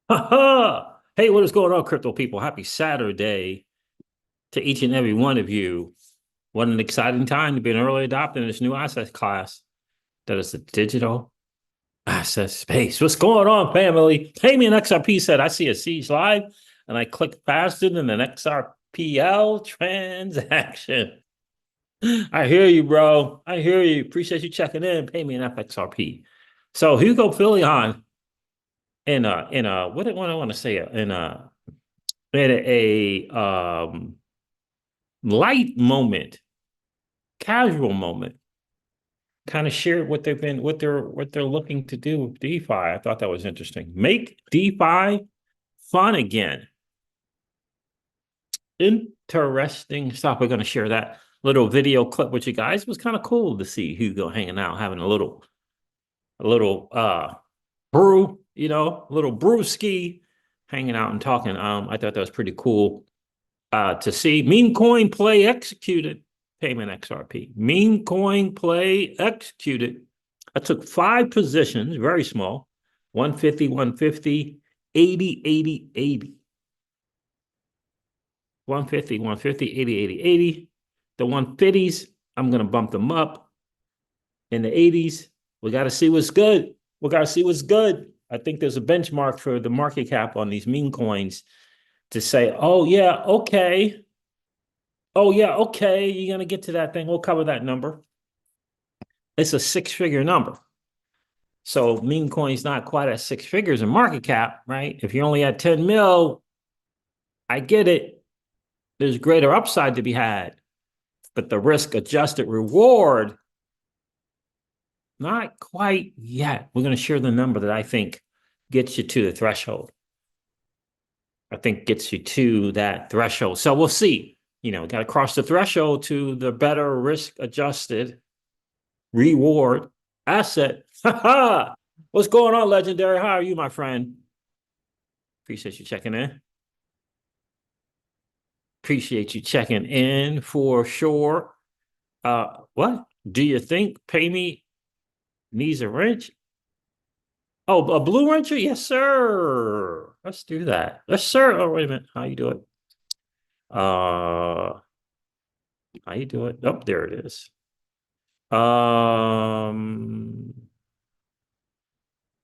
Hey, what is going on, crypto people? Happy Saturday to each and every one of you. What an exciting time to be an early adopter in this new asset class that is the digital asset space. What's going on, family? Payme and XRP said, I see a Siege live, and I click faster than an XRPL transaction. I hear you, bro. I hear you. Appreciate you checking in. Payme and FXRP. So Hugo Filion in a what do I want to say in a light moment, casual moment, kind of shared what they've been, what they're looking to do with DeFi. I thought that was interesting. Make DeFi fun again. Interesting stuff. We're going to share that little video clip with you guys. It was kind of cool to see Hugo hanging out, having a little brew, a little brewski, hanging out and talking. I thought that was pretty cool to see. Meme coin play executed. Payment XRP. Meme coin play executed. I took 5 positions, very small. 150, 150, 80, 80, 80. 150, 150, 80, 80, 80. The 150s, I'm going to bump them up. In the 80s, we got to see what's good. We got to see what's good. I think there's a benchmark for the market cap on these meme coins to say, oh, yeah, okay. Oh, yeah, okay. You're going to get to that thing. We'll cover that number. It's a 6-figure number. So meme coin's not quite at 6 figures in market cap, right? If you're only at 10 mil, I get it. There's greater upside to be had. But the risk adjusted reward, not quite yet. We're going to share the number that I think gets you to the threshold. I think gets you to that threshold. So we'll see. Got to cross the threshold to the better risk adjusted reward asset. What's going on, Legendary? How are you, my friend? Appreciate you checking in. Appreciate you checking in for sure. What do you think Payme needs a wrench? Oh, a blue wrencher? Yes, sir. Let's do that. Yes, sir. Oh, wait a minute. How you do it? How you do it? Oh, there it is.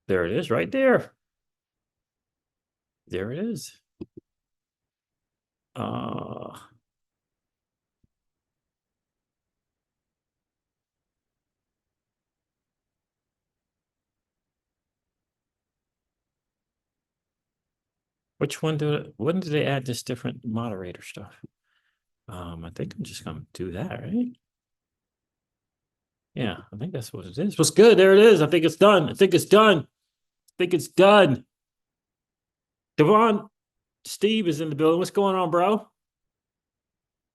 There it is, right there. There it is. When did they add this different moderator stuff? I think I'm just gonna do that, right? Yeah, I think that's what it is. What's good? There it is. I think it's done. I think it's done. I think it's done. Devon, Steve is in the building. What's going on, bro?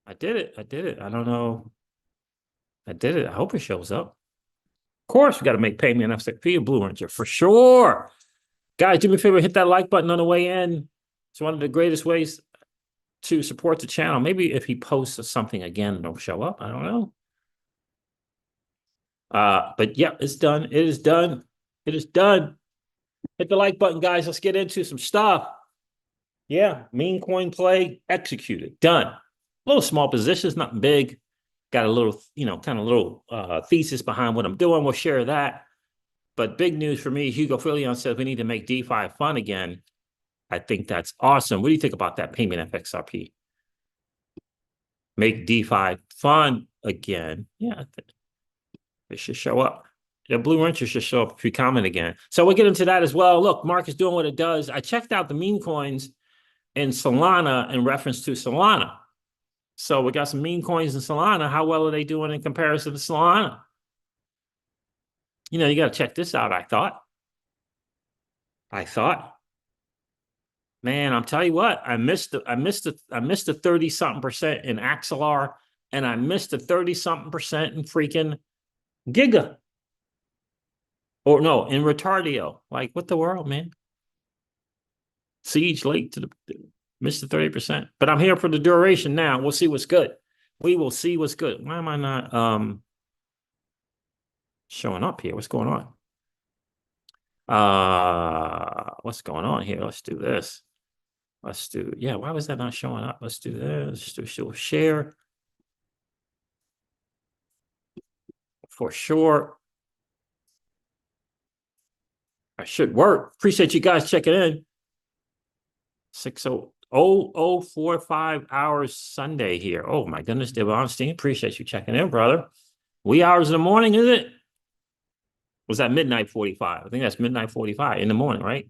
I did it. I did it. I don't know. I did it. I hope it shows up. Of course, we got to make payment FXP a blue ranger for sure. Guys, do me a favor, hit that like button on the way in. It's one of the greatest ways to support the channel. Maybe if he posts something again, it'll show up. I don't know. But yeah, it's done. It is done. It is done. Hit the like button, guys. Let's get into some stuff. Yeah, meme coin play executed. Done. Little small positions, nothing big. Got a little, kind of little thesis behind what I'm doing. We'll share that. But big news for me, Hugo Filion says we need to make DeFi fun again. I think that's awesome. What do you think about that, Payment FXRP? Make DeFi fun again. Yeah, it should show up. The blue wrencher should show up if you comment again. So we'll get into that as well. Look, Mark is doing what it does. I checked out the meme coins in Solana in reference to Solana. So we got some meme coins in Solana. How well are they doing in comparison to Solana? You got to check this out, I thought. Man, I'll tell you what, I missed the 30-something% in Axelar, and I missed the 30-something% in freaking Giga. Or no, in Retardio. Like, what the world, man? Siege late to the missed the 30%. But I'm here for the duration now. We'll see what's good. We will see what's good. Why am I not showing up here? What's going on? what's going on here? Let's do this. Let's do, yeah, why was that not showing up? Let's do this. Let's do share. For sure. I should work. Appreciate you guys checking in. 6:00:45 hours Sunday here. Oh my goodness, Devonstein. Appreciate you checking in, brother. Wee hours in the morning, is it? Was that midnight 45? I think that's midnight 45 in the morning, right?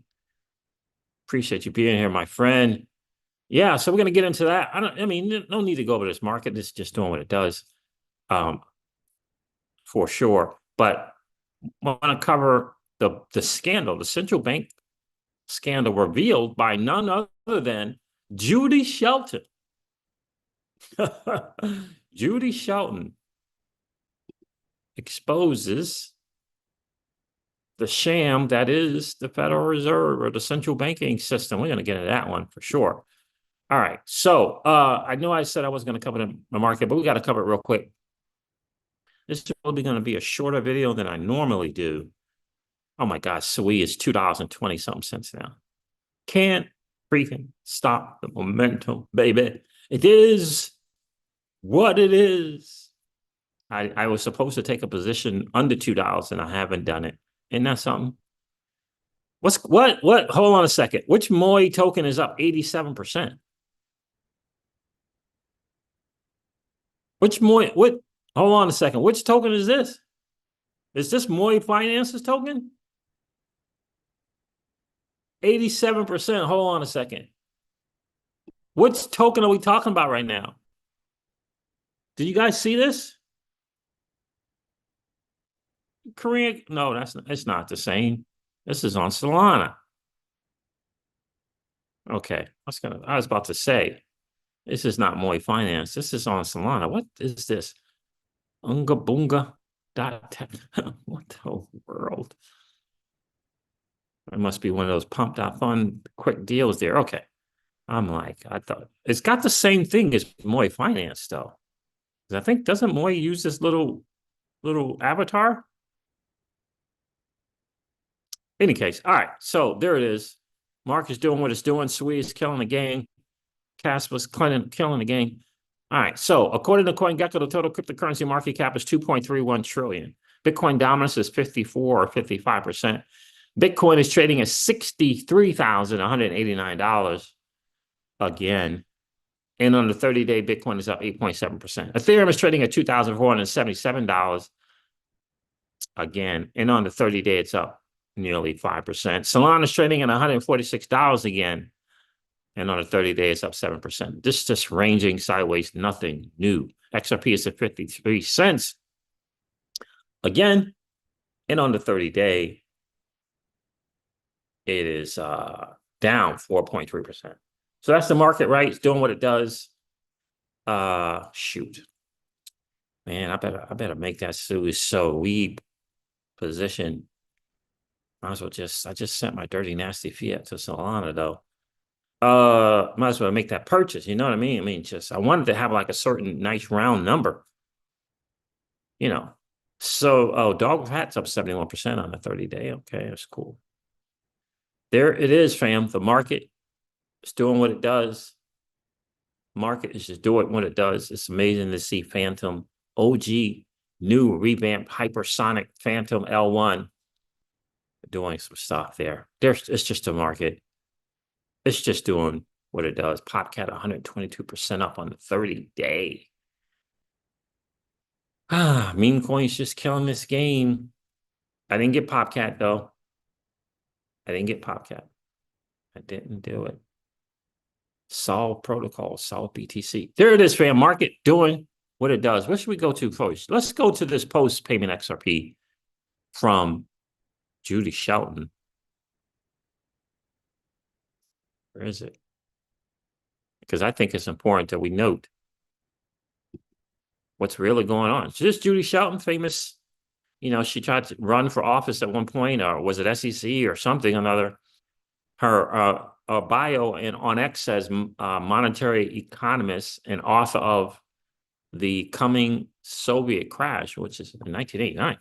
Appreciate you being here, my friend. Yeah, so we're gonna get into that. I mean, no need to go over this market. It's just doing what it does. For sure. But I want to cover the scandal, the central bank scandal revealed by none other than Judy Shelton. Judy Shelton exposes the sham that is the Federal Reserve or the central banking system. We're going to get into that one for sure. All right. So I know I said I was going to cover the market, but we got to cover it real quick. This is probably going to be a shorter video than I normally do. Oh my gosh, SWE is $2.20-something now. Can't freaking stop the momentum, baby. It is what it is. I was supposed to take a position under $2 and I haven't done it. Isn't that something? What? Hold on a second. Which MOI token is up 87%? Which MOI? What? Hold on a second. Which token is this? Is this MOI Finance's token? 87%. Hold on a second. Which token are we talking about right now? Did you guys see this? Korean? No, it's not the same. This is on Solana. Okay, I was about to say, this is not MOI Finance. This is on Solana. What is this? Unga Bunga. What the world? It must be one of those pump.fun quick deals there. Okay. I'm like, I thought it's got the same thing as MOI Finance, though. I think, doesn't MOI use this little avatar? Any case, all right. So there it is. Mark is doing what it's doing. SWE is killing the game. Caspa's killing the game. All right. So according to CoinGecko, the total cryptocurrency market cap is 2.31 trillion. Bitcoin dominance is 54 or 55%. Bitcoin is trading at $63,189 again. And on the 30-day, Bitcoin is up 8.7%. Ethereum is trading at $2,477 again. And on the 30-day, it's up nearly 5%. Solana is trading at $146 again. And on the 30-day, it's up 7%. This is just ranging sideways, nothing new. XRP is at 53 cents again. And on the 30-day, it is down 4.3%. So that's the market, right? It's doing what it does. Shoot. Man, I better make that SWE position. Might as well I just sent my dirty, nasty fiat to Solana, though. Might as well make that purchase. You know what I mean? I mean, I wanted to have like a certain nice round number. You know. So, Dog Hat's up 71% on the 30-day. Okay, that's cool. There it is, fam. The market is doing what it does. Market is just doing what it does. It's amazing to see Phantom OG, new revamped hypersonic Phantom L1 doing some stuff there. It's just a market. It's just doing what it does. PopCat 122% up on the 30-day. Meme coins just killing this game. I didn't get PopCat though. I didn't get PopCat. I didn't do it. Solve protocol, solve BTC. There it is, fam. Market doing what it does. What should we go to first? Let's go to this post-payment XRP from Judy Shelton. Where is it? Because I think it's important that we note what's really going on. So this Judy Shelton, famous, she tried to run for office at one point, or was it SEC or something another? Her bio on X says monetary economist and author of The Coming Soviet Crash, which is in 1989,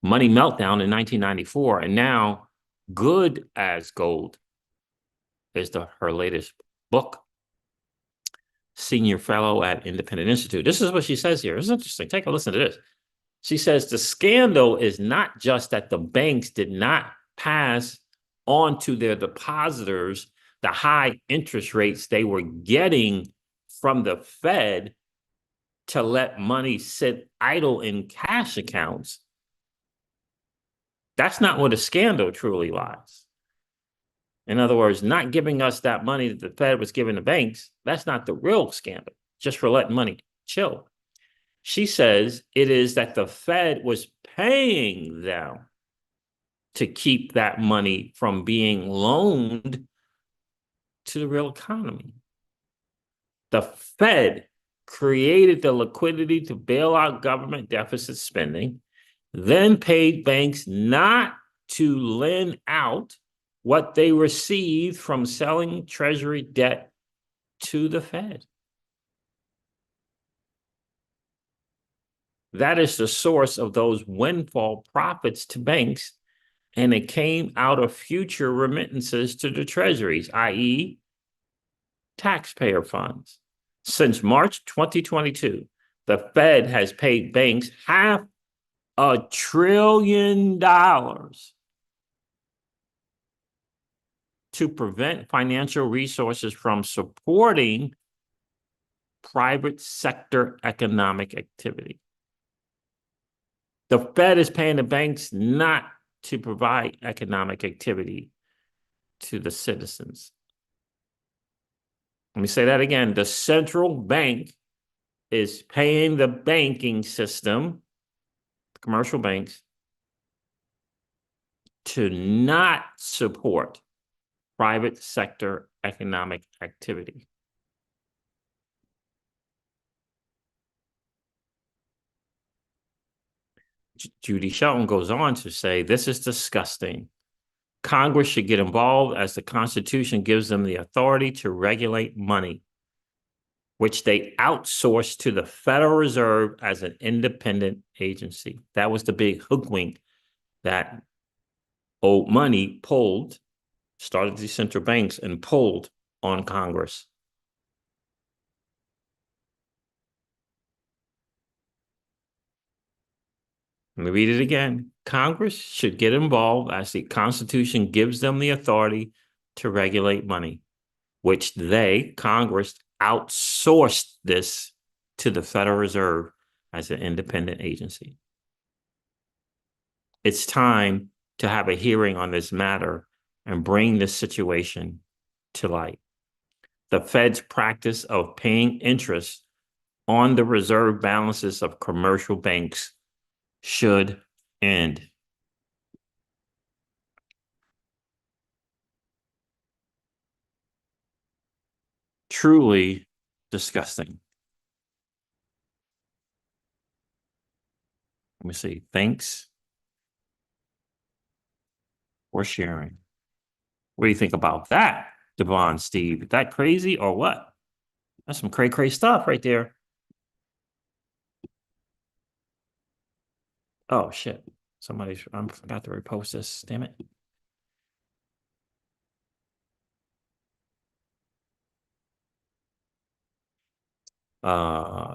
Money Meltdown in 1994, and now Good as Gold is her latest book. Senior fellow at Independent Institute. This is what she says here. It's interesting. Take a listen to this. She says the scandal is not just that the banks did not pass on to their depositors the high interest rates they were getting from the Fed to let money sit idle in cash accounts. That's not where the scandal truly lies. In other words, not giving us that money that the Fed was giving the banks, that's not the real scandal, just for letting money chill. She says it is that the Fed was paying them to keep that money from being loaned to the real economy. The Fed created the liquidity to bail out government deficit spending, then paid banks not to lend out what they received from selling Treasury debt to the Fed. That is the source of those windfall profits to banks, and it came out of future remittances to the treasuries, i.e., taxpayer funds. Since March 2022, the Fed has paid banks $500 billion to prevent financial resources from supporting private sector economic activity. The Fed is paying the banks not to provide economic activity to the citizens. Let me say that again. The central bank is paying the banking system, the commercial banks, to not support private sector economic activity. Judy Shelton goes on to say, this is disgusting. Congress should get involved as the Constitution gives them the authority to regulate money, which they outsource to the Federal Reserve as an independent agency. That was the big hoodwink that old money pulled, started these central banks and pulled on Congress. Let me read it again. Congress should get involved as the Constitution gives them the authority to regulate money, which they, Congress, outsourced this to the Federal Reserve as an independent agency. It's time to have a hearing on this matter and bring this situation to light. The Fed's practice of paying interest on the reserve balances of commercial banks should end. Truly disgusting. Let me see. Thanks for sharing. What do you think about that, Devon, Steve? Is that crazy or what? That's some cray stuff right there. Oh, shit. I forgot to repost this. Damn it.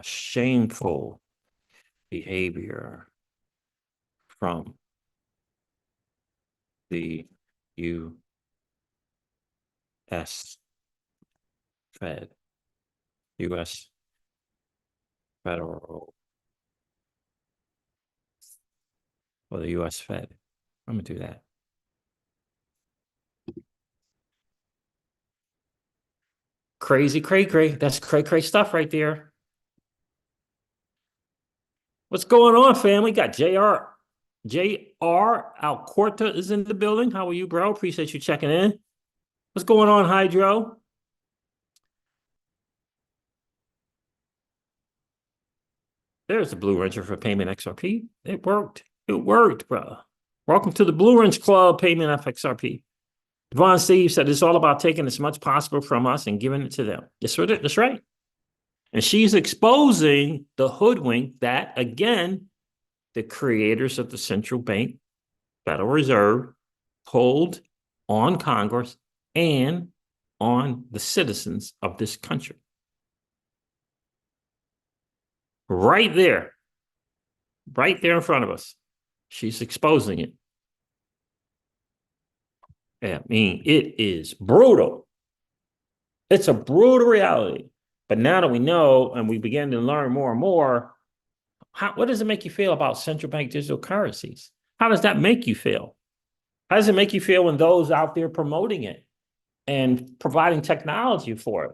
Shameful behavior from the U.S. Fed, U.S. Federal, or the U.S. Fed. I'm gonna do that. Crazy, cray. That's cray stuff right there. What's going on, family? Got JR Alcorta is in the building. How are you, bro? Appreciate you checking in. What's going on, Hydro? There's the Blue Wrencher for Payment XRP. It worked. It worked, bro. Welcome to the Blue Wrench Club, Payment XRP. Devon Steve said it's all about taking as much possible from us and giving it to them. That's right. And she's exposing the hoodwink that, again, the creators of the central bank, Federal Reserve, pulled on Congress and on the citizens of this country. Right there in front of us. She's exposing it. I mean, it is brutal. It's a brutal reality. But now that we know and we begin to learn more and more, what does it make you feel about central bank digital currencies? How does that make you feel? How does it make you feel when those out there promoting it and providing technology for it?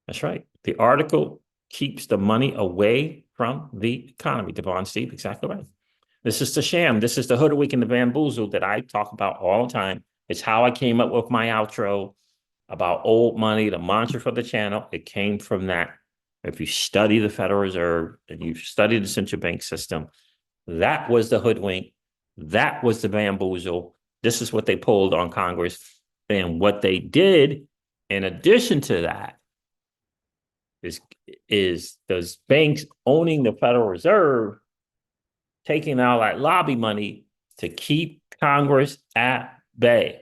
That's right. The article keeps the money away from the economy. Devon, Steve, exactly right. This is the sham. This is the hoodwink and the bamboozle that I talk about all the time. It's how I came up with my outro about old money, the mantra for the channel. It came from that. If you study the Federal Reserve and you study the central bank system, that was the hoodwink. That was the bamboozle. This is what they pulled on Congress. And what they did, in addition to that, is those banks owning the Federal Reserve, taking out that lobby money to keep Congress at bay.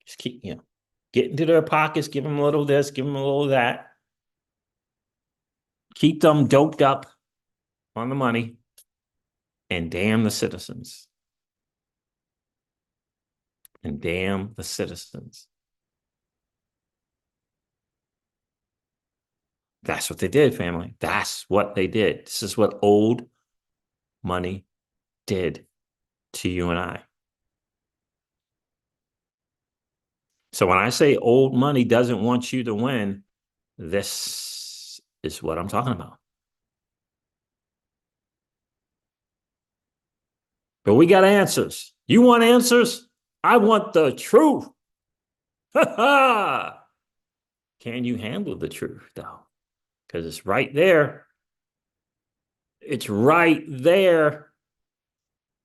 Just keep, get into their pockets, give them a little of this, give them a little of that. Keep them doped up on the money and damn the citizens. And damn the citizens. That's what they did, family. That's what they did. This is what old money did to you and I. So when I say old money doesn't want you to win, this is what I'm talking about. But we got answers. You want answers? I want the truth. Can you handle the truth, though? Because it's right there. It's right there.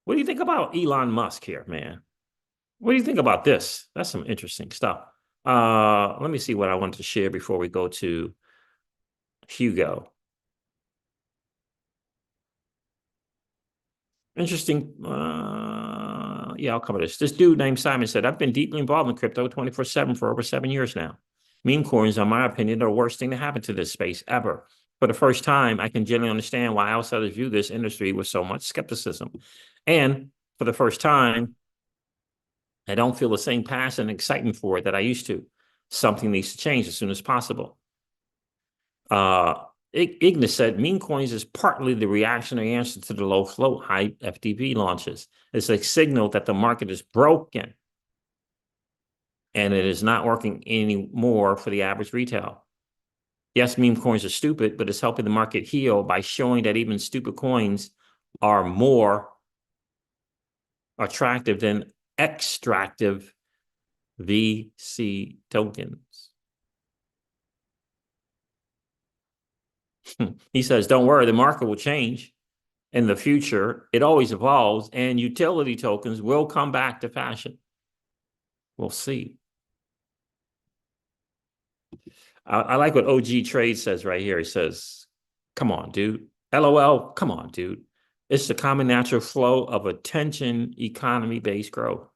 What do you think about Elon Musk here, man? What do you think about this? That's some interesting stuff. Let me see what I wanted to share before we go to Hugo. Interesting. Yeah, I'll cover this. This dude named Simon said, I've been deeply involved in crypto 24/7 for over 7 years now. Meme coins, in my opinion, are the worst thing to happen to this space ever. For the first time, I can generally understand why outsiders view this industry with so much skepticism. And for the first time, I don't feel the same passion and excitement for it that I used to. Something needs to change as soon as possible. Ignis said meme coins is partly the reactionary answer to the low float high FTP launches. It's a signal that the market is broken and it is not working anymore for the average retail. Yes, meme coins are stupid, but it's helping the market heal by showing that even stupid coins are more attractive than extractive VC tokens. He says, don't worry, the market will change in the future. It always evolves, and utility tokens will come back to fashion. We'll see. I like what OG Trade says right here. He says, come on, dude. LOL, come on, dude. It's the common natural flow of attention economy-based growth.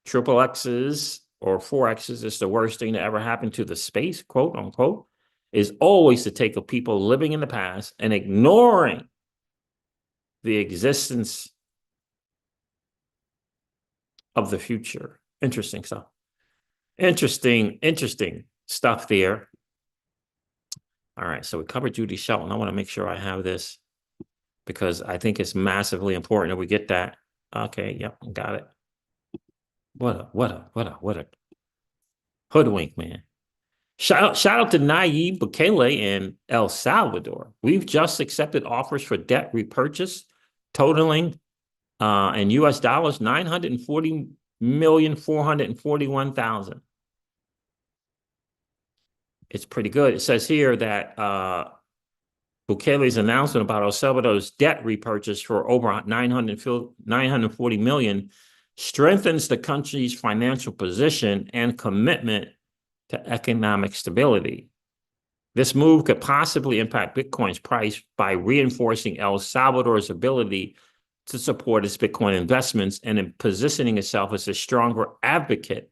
Triple X's or 4X's is the worst thing to ever happen to the space, quote unquote, is always the take of people living in the past and ignoring the existence of the future. Interesting stuff. Interesting stuff there. All right, so we covered Judy Shelton. I want to make sure I have this because I think it's massively important that we get that. Okay, yep, got it. What a hoodwink, man. Shout out to Nayib Bukele in El Salvador. We've just accepted offers for debt repurchase totaling in US dollars 940,441,000. It's pretty good. It says here that Bukele's announcement about El Salvador's debt repurchase for over 940 million strengthens the country's financial position and commitment to economic stability. This move could possibly impact Bitcoin's price by reinforcing El Salvador's ability to support its Bitcoin investments and in positioning itself as a stronger advocate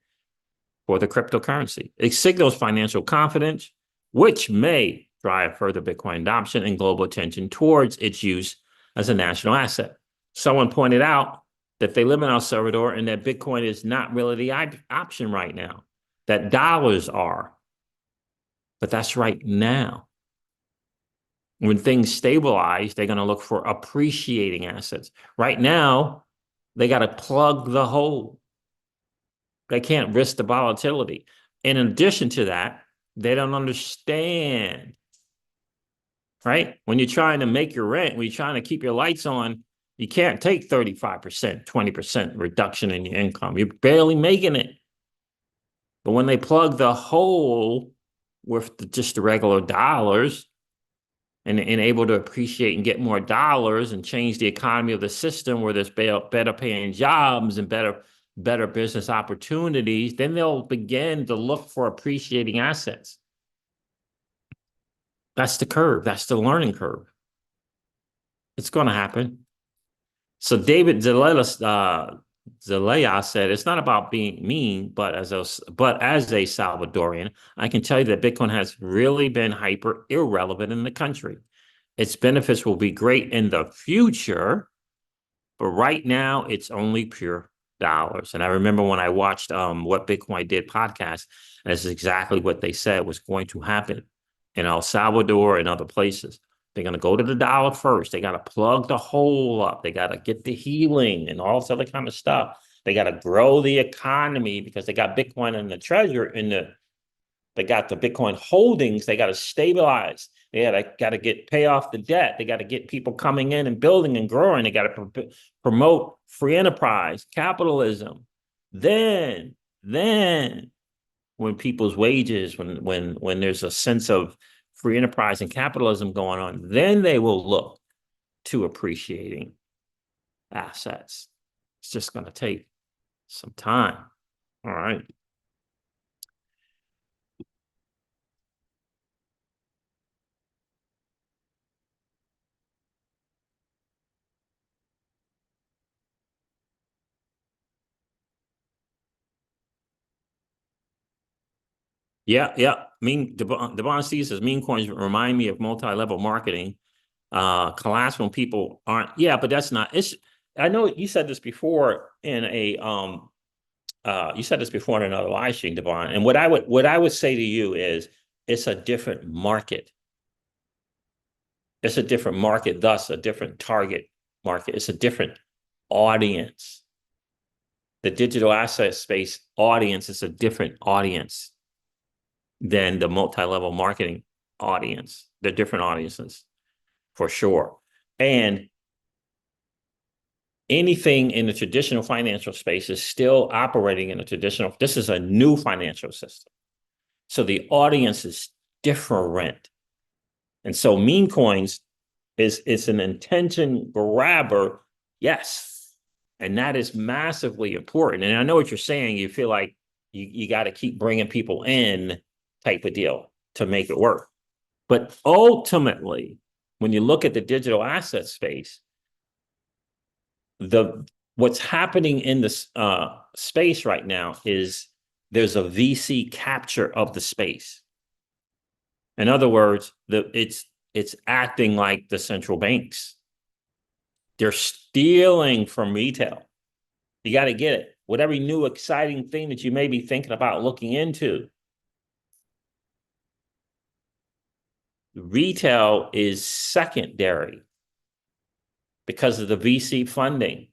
for the cryptocurrency. It signals financial confidence, which may drive further Bitcoin adoption and global attention towards its use as a national asset. Someone pointed out that they live in El Salvador and that Bitcoin is not really the option right now, that dollars are. But that's right now. When things stabilize, they're going to look for appreciating assets. Right now, they got to plug the hole. They can't risk the volatility. In addition to that, they don't understand, right? When you're trying to make your rent, when you're trying to keep your lights on, you can't take 35%, 20% reduction in your income. You're barely making it. But when they plug the hole with just the regular dollars and able to appreciate and get more dollars and change the economy of the system where there's better paying jobs and better business opportunities, then they'll begin to look for appreciating assets. That's the curve. That's the learning curve. It's going to happen. So David Zelaya said, it's not about being mean, but as a Salvadorian, I can tell you that Bitcoin has really been hyper irrelevant in the country. Its benefits will be great in the future, but right now it's only pure dollars. And I remember when I watched What Bitcoin Did podcast, that's exactly what they said was going to happen in El Salvador and other places. They're going to go to the dollar first. They got to plug the hole up. They got to get the healing and all this other kind of stuff. They got to grow the economy because they got Bitcoin in the treasure they got the Bitcoin holdings. They got to stabilize. They got to pay off the debt. They got to get people coming in and building and growing. They got to promote free enterprise, capitalism. Then when people's wages, when there's a sense of free enterprise and capitalism going on, then they will look to appreciating assets. It's just going to take some time. All right. Yeah. Devon C says meme coins remind me of multi-level marketing. Collapse when people aren't. Yeah, but that's not. I know you said this before in another live stream, Devon. And what I would say to you is it's a different market. It's a different market, thus a different target market. It's a different audience. The digital asset space audience is a different audience than the multi-level marketing audience. They're different audiences for sure. And anything in the traditional financial space is still operating in a traditional, this is a new financial system. So the audience is different. And so meme coins is an intention grabber, yes. And that is massively important. And I know what you're saying. You feel like you got to keep bringing people in type of deal to make it work. But ultimately, when you look at the digital asset space, what's happening in this space right now is there's a VC capture of the space. In other words, it's acting like the central banks. They're stealing from retail. You got to get it. Whatever new exciting thing that you may be thinking about looking into, retail is secondary because of the VC funding.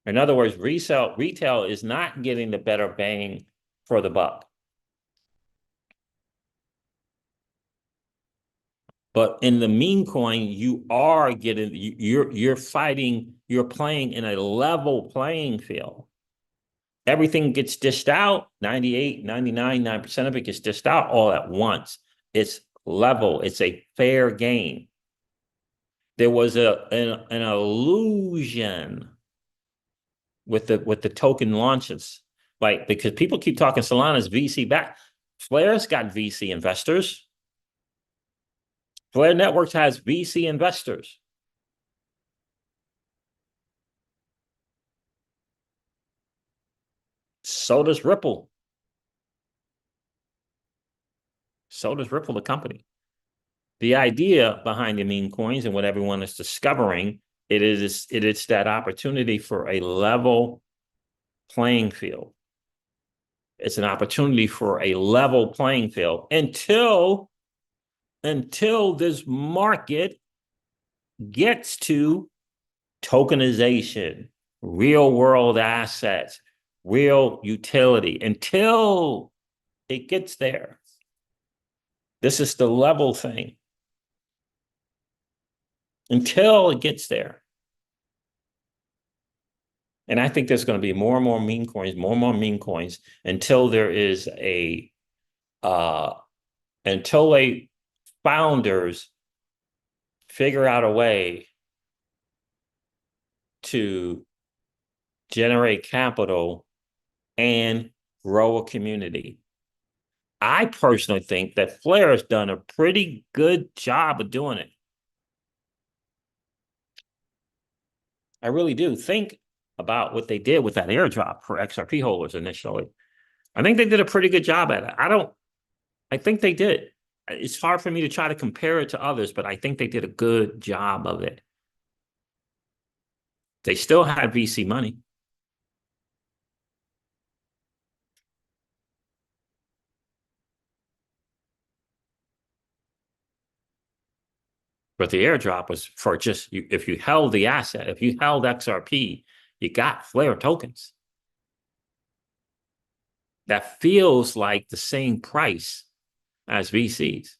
In other words, retail is not getting the better bang for the buck. But in the meme coin, you are getting, you're fighting, you're playing in a level playing field. Everything gets dished out, 98, 99, 9% of it gets dished out all at once. It's level, it's a fair game. There was an illusion with the token launches, like because people keep talking Solana's VC back. Flare's got VC investors. Flare Networks has VC investors. So does Ripple. So does Ripple, the company. The idea behind the meme coins and what everyone is discovering, it is that opportunity for a level playing field. It's an opportunity for a level playing field until this market gets to tokenization, real world assets, real utility. Until it gets there, this is the level thing. Until it gets there. And I think there's going to be more and more meme coins, until there is until founders figure out a way to generate capital and grow a community. I personally think that Flare has done a pretty good job of doing it. I really do. Think about what they did with that airdrop for XRP holders initially. I think they did a pretty good job at it. I think they did. It's hard for me to try to compare it to others, but I think they did a good job of it. They still had VC money. But the airdrop was for just, if you held the asset, if you held XRP, you got Flare tokens. That feels like the same price as VCs.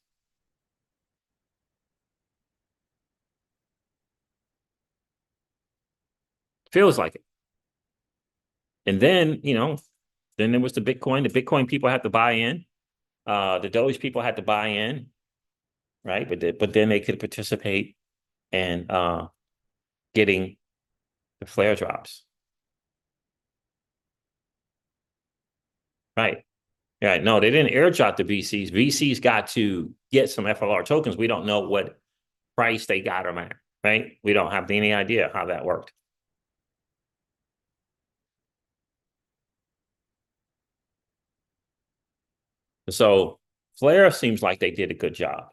Feels like it. And then, then there was the Bitcoin. The Bitcoin people had to buy in. The Doge people had to buy in, right? But then they could participate in getting the Flare drops. Right. Right. No, they didn't airdrop the VCs. VCs got to get some FLR tokens. We don't know what price they got them at, right? We don't have any idea how that worked. So Flare seems like they did a good job.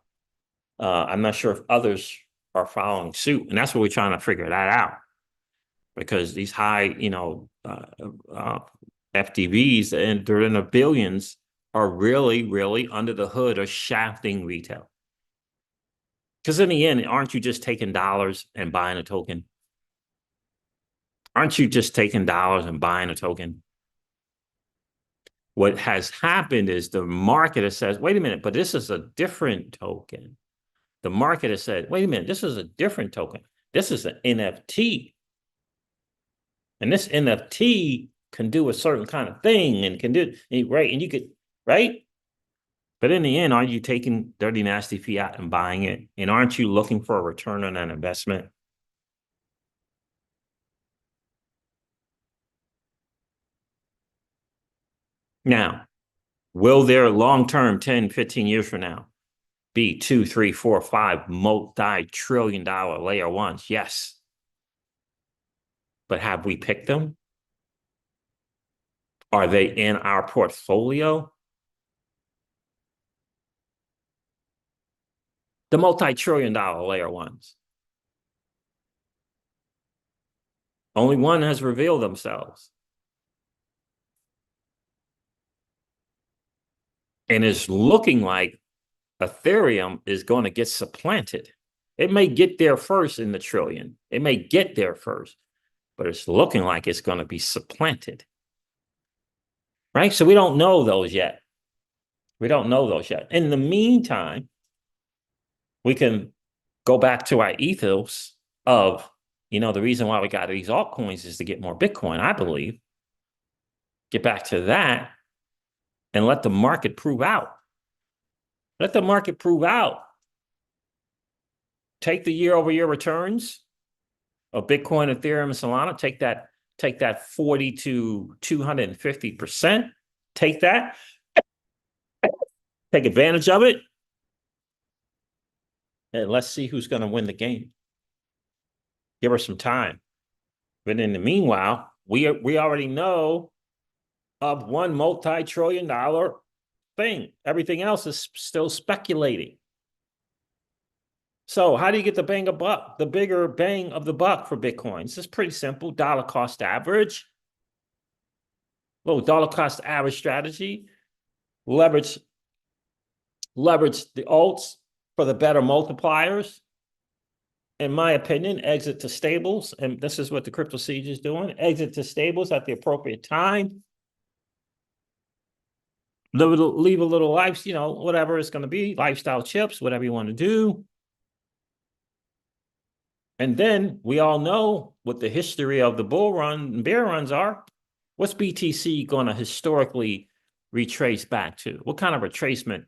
I'm not sure if others are following suit, and that's what we're trying to figure that out. Because these high, FTVs, and they're in the billions, are really, really under the hood of shafting retail. Because in the end, aren't you just taking dollars and buying a token? Aren't you just taking dollars and buying a token? What has happened is the market has said, wait a minute, but this is a different token. The market has said, wait a minute, this is a different token. This is an NFT. And this NFT can do a certain kind of thing and can do, right? And you could, right? But in the end, are you taking dirty, nasty fiat and buying it? And aren't you looking for a return on that investment? Now, will there long-term, 10, 15 years from now, be 2, 3, 4, 5 multi-trillion-dollar layer ones? Yes. But have we picked them? Are they in our portfolio? The multi-trillion-dollar layer ones. Only one has revealed themselves. And it's looking like Ethereum is going to get supplanted. It may get there first in the trillion. It may get there first, but it's looking like it's going to be supplanted. Right? So we don't know those yet. We don't know those yet. In the meantime, we can go back to our ethos of, the reason why we got these altcoins is to get more Bitcoin, I believe. Get back to that and let the market prove out. Let the market prove out. Take the year-over-year returns of Bitcoin, Ethereum, and Solana. Take that Take that 40 to 250%. Take that. Take advantage of it. And let's see who's going to win the game. Give her some time. But in the meanwhile, we already know of one multi-trillion-dollar thing. Everything else is still speculating. So how do you get the bang of buck, the bigger bang of the buck for Bitcoins? It's pretty simple. Dollar cost average. Little dollar cost average strategy. Leverage the alts for the better multipliers. In my opinion, exit to stables. And this is what the Crypto Siege is doing. Exit to stables at the appropriate time. Leave a little life, whatever it's going to be, lifestyle chips, whatever you want to do. And then we all know what the history of the bull run and bear runs are. What's BTC going to historically retrace back to? What kind of retracement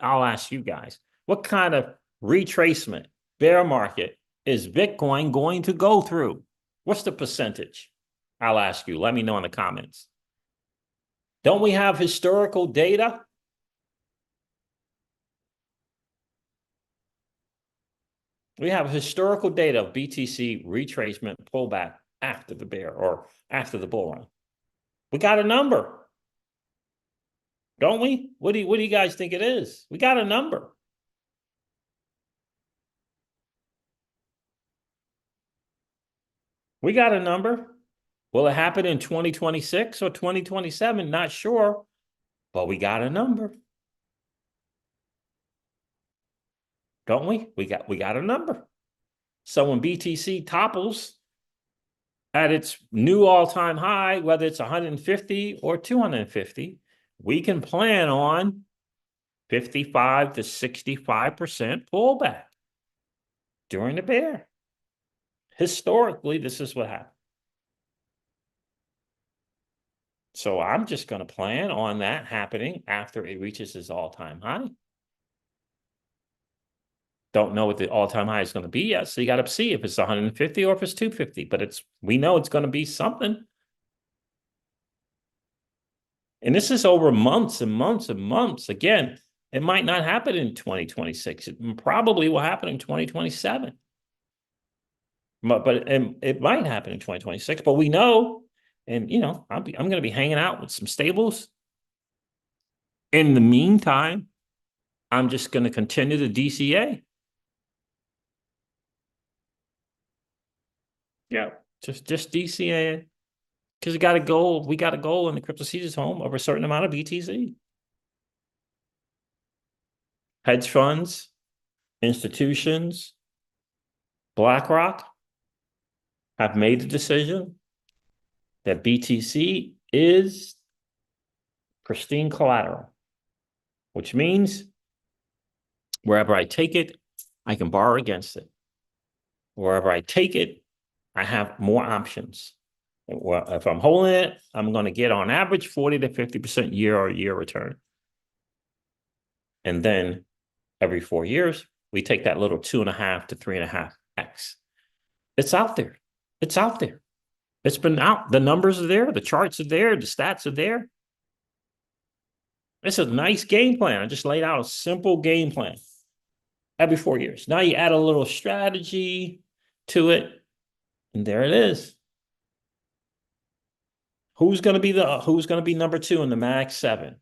I'll ask you guys, what kind of retracement bear market is Bitcoin going to go through? What's the percentage? I'll ask you. Let me know in the comments. Don't we have historical data? We have historical data of BTC retracement pullback after the bear or after the bull run. We got a number, don't we? What do you guys think it is? We got a number. We got a number. Will it happen in 2026 or 2027? Not sure, but we got a number. Don't we? We got a number. So when BTC topples at its new all-time high, whether it's 150 or 250, we can plan on 55 to 65% pullback during the bear. Historically, this is what happened. So I'm just going to plan on that happening after it reaches its all-time high. Don't know what the all-time high is going to be yet, so you got to see if it's 150 or if it's 250. But we know it's going to be something. And this is over months and months and months. Again, it might not happen in 2026. It probably will happen in 2027. But it might happen in 2026. But we know, and I'm going to be hanging out with some stables. In the meantime, I'm just going to continue the DCA. Yeah, just DCA. Because we got a goal in the Crypto Siege's home of a certain amount of BTC. Hedge funds, institutions, BlackRock have made the decision that BTC is pristine collateral, which means wherever I take it, I can borrow against it. Wherever I take it, I have more options. Well, if I'm holding it, I'm going to get on average 40 to 50% year-over-year return. And then every 4 years, we take that little 2.5 to 3.5x. It's out there. It's out there. It's been out. The numbers are there. The charts are there. The stats are there. It's a nice game plan. I just laid out a simple game plan every 4 years. Now you add a little strategy to it, and there it is. Who's going to be number 2 in the Mag 7?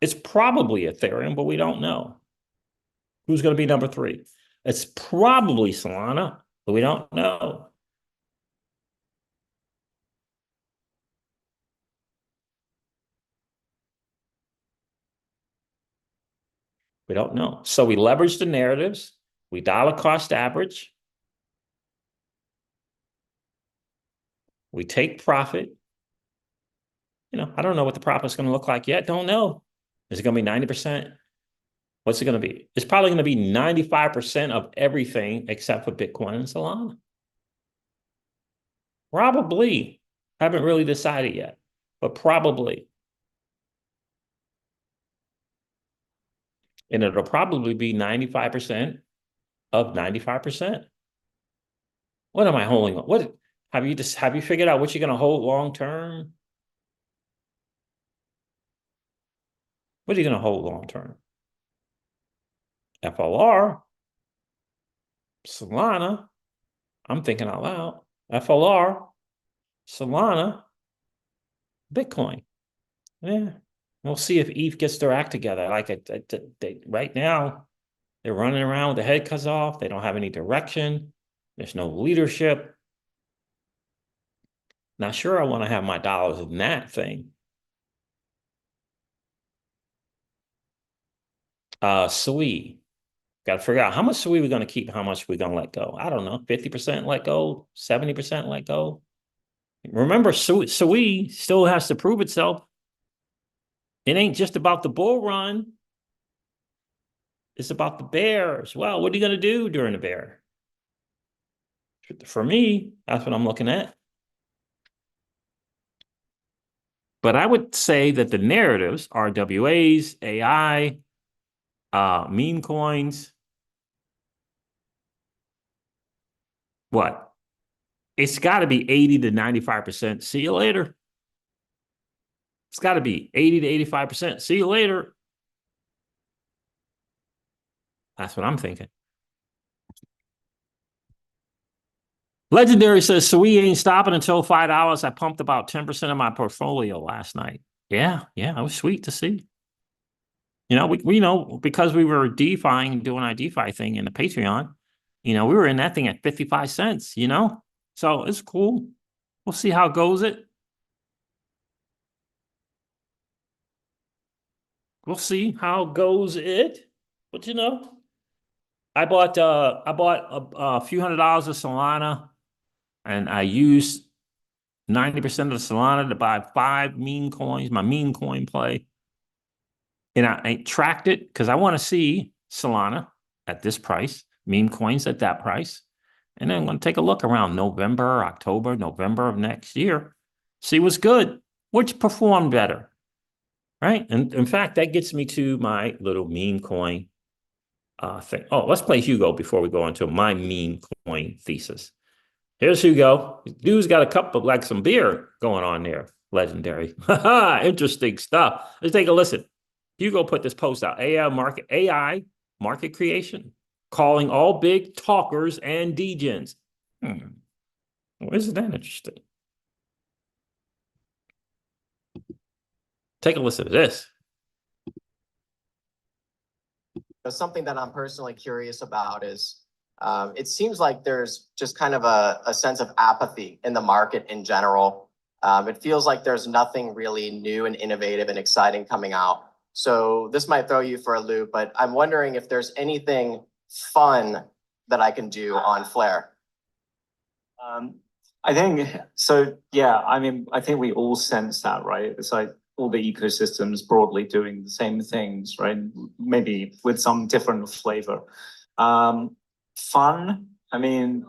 It's probably Ethereum, but we don't know. Who's going to be number 3? It's probably Solana, but we don't know. We don't know. So we leverage the narratives. We dollar cost average. We take profit. I don't know what the profit is going to look like yet. Don't know. Is it going to be 90%? What's it going to be? It's probably going to be 95% of everything except for Bitcoin and Solana. Probably. Haven't really decided yet, but probably. And it'll probably be 95% of 95%. What am I holding on? Have you figured out what you're going to hold long term? What are you going to hold long term? FLR, Solana. I'm thinking out loud. FLR, Solana, Bitcoin. Yeah. We'll see if ETH gets their act together. Like right now, they're running around with their head cut off. They don't have any direction. There's no leadership. Not sure I want to have my dollars in that thing. SWE. Got to figure out how much SWE we're going to keep, how much we're going to let go. I don't know, 50% let go, 70% let go. Remember, SWE still has to prove itself. It ain't just about the bull run. It's about the bear as well. What are you going to do during the bear? For me, that's what I'm looking at. But I would say that the narratives, RWAs, AI, meme coins, what? It's got to be 80 to 95%. See you later. It's got to be 80 to 85%. See you later. That's what I'm thinking. Legendary says, so we ain't stopping until $5. I pumped about 10% of my portfolio last night. Yeah, it was sweet to see. You know, we know because we were DeFi doing our DeFi thing in the Patreon, we were in that thing at 55 cents, So it's cool. We'll see how it goes it. We'll see how goes it. But I bought a few $100s of Solana, and I used 90% of the Solana to buy 5 meme coins, my meme coin play. And I tracked it because I want to see Solana at this price, meme coins at that price. And then I'm going to take a look around November of next year, see what's good, which performed better, right? And in fact, that gets me to my little meme coin thing. Oh, let's play Hugo before we go into my meme coin thesis. Here's Hugo. Dude's got a cup of like some beer going on there. Legendary. Interesting stuff. Let's take a listen. Hugo put this post out. AI market creation, calling all big talkers and degens. Well, isn't that interesting? Take a listen to this. Something that I'm personally curious about is it seems like there's just kind of a sense of apathy in the market in general. It feels like there's nothing really new and innovative and exciting coming out. So this might throw you for a loop, but I'm wondering if there's anything fun that I can do on Flare. I think so. Yeah, I mean, I think we all sense that, right? It's like all the ecosystems broadly doing the same things, right? Maybe with some different flavor. Fun. I mean,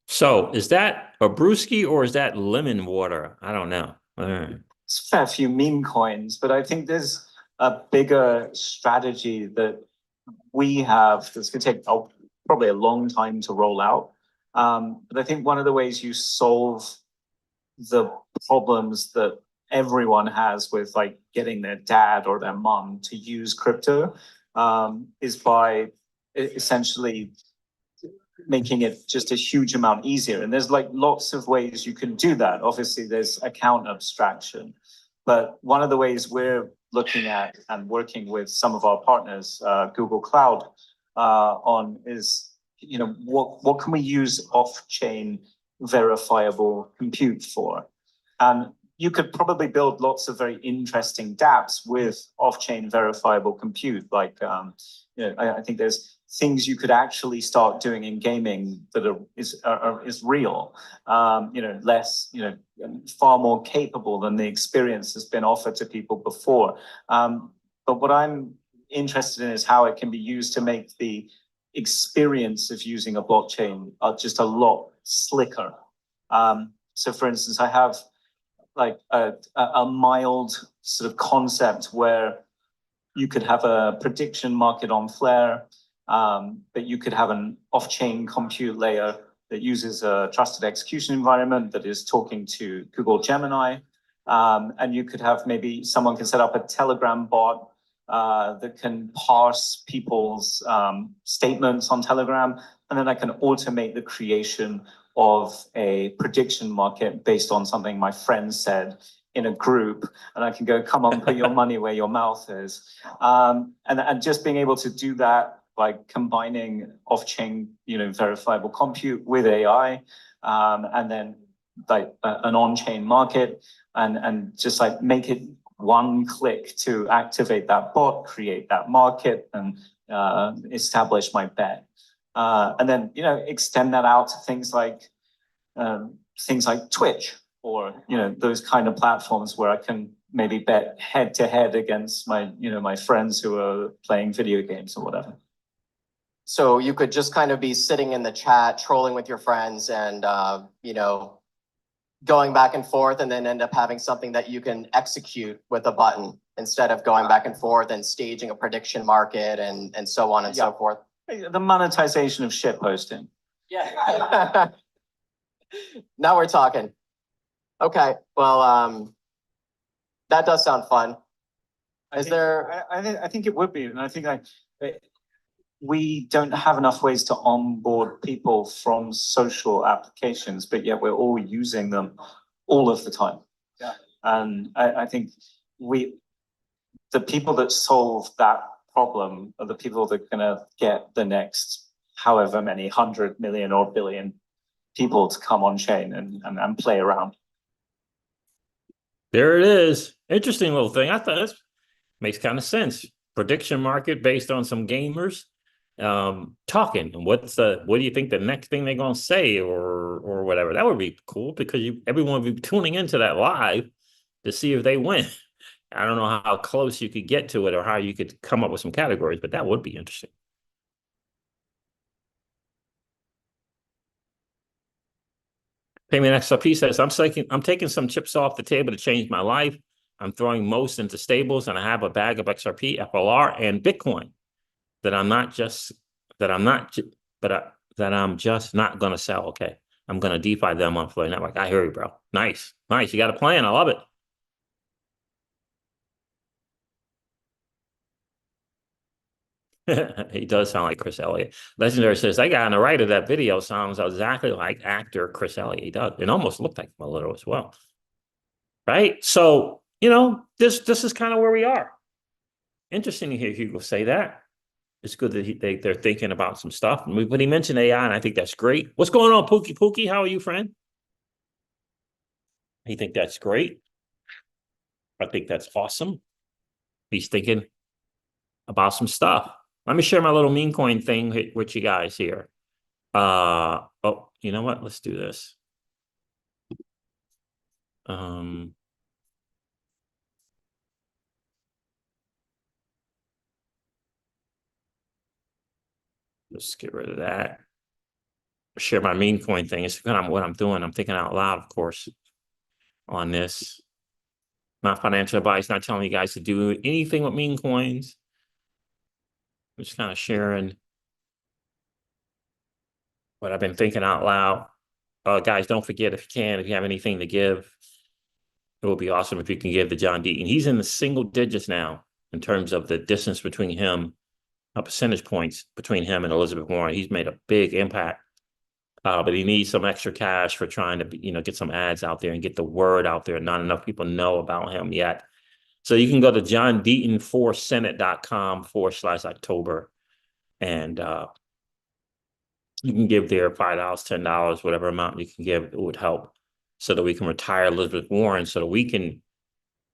so is that a brewski or is that lemon water? I don't know. It's a fair few meme coins, but I think there's a bigger strategy that we have that's going to take probably a long time to roll out. But I think one of the ways you solve the problems that everyone has with like getting their dad or their mom to use crypto is by essentially making it just a huge amount easier. And there's like lots of ways you can do that. Obviously, there's account abstraction. But one of the ways we're looking at and working with some of our partners, Google Cloud, on is, what can we use off-chain verifiable compute for? And you could probably build lots of very interesting dApps with off-chain verifiable compute. Like, I think there's things you could actually start doing in gaming that is real, less, far more capable than the experience that's been offered to people before. But what I'm interested in is how it can be used to make the experience of using a blockchain just a lot slicker. So for instance, I have like a mild sort of concept where you could have a prediction market on Flare, but you could have an off-chain compute layer that uses a trusted execution environment that is talking to Google Gemini. And you could have maybe someone can set up a Telegram bot that can parse people's statements on Telegram, and then I can automate the creation of a prediction market based on something my friend said in a group, and I can go, come on, put your money where your mouth is. And just being able to do that by combining off-chain, verifiable compute with AI, and then like an on-chain market, and just like make it one click to activate that bot, create that market, and establish my bet. And then, extend that out to things like Twitch, or, those kind of platforms where I can maybe bet head to head against my friends who are playing video games or whatever. So you could just kind of be sitting in the chat, trolling with your friends, and going back and forth, and then end up having something that you can execute with a button instead of going back and forth and staging a prediction market and so on and so forth. The monetization of shit posting. Yeah. Now we're talking. Okay. Well, that does sound fun. I think it would be, and I think we don't have enough ways to onboard people from social applications, but yet we're all using them all of the time. Yeah. And I think the people that solve that problem are the people that are gonna get the next however many 100 million or billion people to come on chain and play around. There it is. Interesting little thing. I thought this makes kind of sense. Prediction market based on some gamers talking. And what do you think the next thing they're gonna say or whatever? That would be cool, because everyone would be tuning into that live to see if they win. I don't know how close you could get to it or how you could come up with some categories, but that would be interesting. Payment XRP says, I'm taking some chips off the table to change my life. I'm throwing most into stables, and I have a bag of XRP, FLR, and Bitcoin that I'm just not going to sell. Okay. I'm going to DeFi them on Flow Network. I hear you, bro. Nice. You got a plan. I love it. He does sound like Chris Elliott. Legendary says, that guy on the right of that video sounds exactly like actor Chris Elliott. He does. It almost looked like him a little as well. Right? So, this is kind of where we are. Interesting to hear Hugo say that. It's good that they're thinking about some stuff. But he mentioned AI, and I think that's great. What's going on, Pookie? Pookie, how are you, friend? I think that's great. I think that's awesome. He's thinking about some stuff. Let me share my little meme coin thing with you guys here. Oh, you know what? Let's do this. Let's get rid of that. Share my meme coin thing. It's kind of what I'm doing. I'm thinking out loud, of course, on this. Not financial advice, not telling you guys to do anything with meme coins. I'm just kind of sharing what I've been thinking out loud. Guys, don't forget, if you have anything to give, it would be awesome if you can give to John Deaton. He's in the single digits now in terms of the distance between him, percentage points between him and Elizabeth Warren. He's made a big impact, but he needs some extra cash for trying to, get some ads out there and get the word out there. Not enough people know about him yet. So you can go to johndeaton4senate.com/October, and you can give there $5, $10, whatever amount you can give. It would help so that we can retire Elizabeth Warren, so that we can